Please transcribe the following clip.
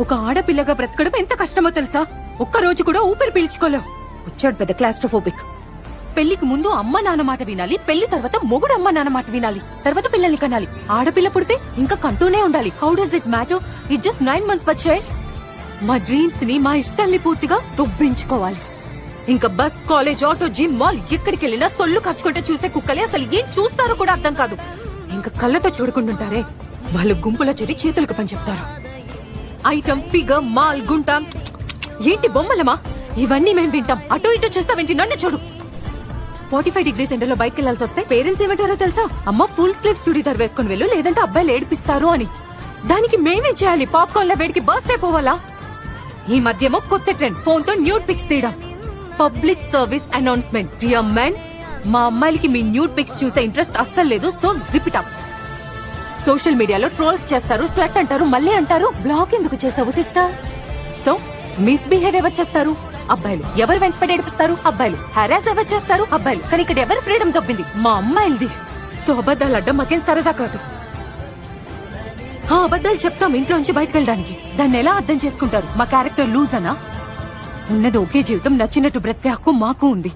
ఒక ఆడపిల్లగా బ్రతకడం ఎంత కష్టమో తెలుసా? ఒక్క రోజు కూడా ఊపిరి పీల్చుకోలేవు. వచ్చాడు పెద్ద క్లాస్ట్రోఫోబిక్. పెళ్లికి ముందు అమ్మ నాన్న మాట వినాలి, పెళ్లి తర్వాత మొగుడు అమ్మ నాన్న మాట వినాలి, తర్వాత పిల్లల్ని కనాలి. ఆడపిల్ల పుడితే ఇంకా కంటూనే ఉండాలి. How does it matter? It just 9 months but child. మా డ్రీమ్స్ ని, మా ఇష్టాల్ని పూర్తిగా దుబ్బించుకోవాలి. ఇంకా bus, college, auto, gym, mall ఎక్కడికి వెళ్ళినా సొల్లు ఖర్చుకుంటే చూసే కుక్కలే అసలు ఏం చూస్తారో కూడా అర్థం కాదు. ఇంకా కళ్ళతో చూడకుంటుంటారే, వాళ్ళు గుంపులో చేరి చేతులకు పని చెప్తారు. ఐటమ్, ఫిగర్, మాల్, గుంట, ఏంటి బొమ్మలమా? ఇవన్నీ మేం వింటాం. అటో ఇటో చూస్తావేంటి? నన్ను చూడు. 45 degrees ఎండలో బయటకు వెళ్లాల్సి వస్తే పేరెంట్స్ ఏమంటారో తెలుసా? అమ్మ ఫుల్ స్లీవ్స్ చుడీదార్ వేసుకుని వెళ్ళు, లేదంటే అబ్బాయిలు ఏడిపిస్తారు అని. దానికి మేమేం చేయాలి? పాప్కార్న్ ల వేడికి బర్స్ట్ అయిపోవాలా? ఈ మధ్యేమో కొత్త ట్రెండ్, ఫోన్ తో న్యూడ్ పిక్స్ తీయడం. Public service announcement, dear men, మా అమ్మాయిలకి మీ న్యూడ్ పిక్స్ చూసే ఇంట్రెస్ట్ అస్సలు లేదు. So zip it up. Social మీడియాలో ట్రోల్స్ చేస్తారు, స్లట్ అంటారు, మళ్ళీ అంటారు బ్లాక్ ఎందుకు చేసావు సిస్టర్? సో మిస్బిహేవ్ ఎవరు చేస్తారు? అబ్బాయిలు. ఎవరు వెంటపడి ఏడిపిస్తారు? అబ్బాయిలు. హెరాస్ ఎవరు చేస్తారు? అబ్బాయిలు. కానీ ఇక్కడ ఎవరు ఫ్రీడమ్ దొబ్బింది? మా అమ్మాయిలది. సో అబద్ధాలు అడ్డం మాకేం సరదా కాదు. అబద్ధాలు చెప్తాం ఇంట్లోంచి బయటకు వెళ్ళడానికి. దాన్ని ఎలా అర్థం చేసుకుంటారు? మా క్యారెక్టర్ లూజ్ అనా? ఉన్నది ఒకే జీవితం, నచ్చినట్టు బ్రతికే హక్కు మాకు ఉంది.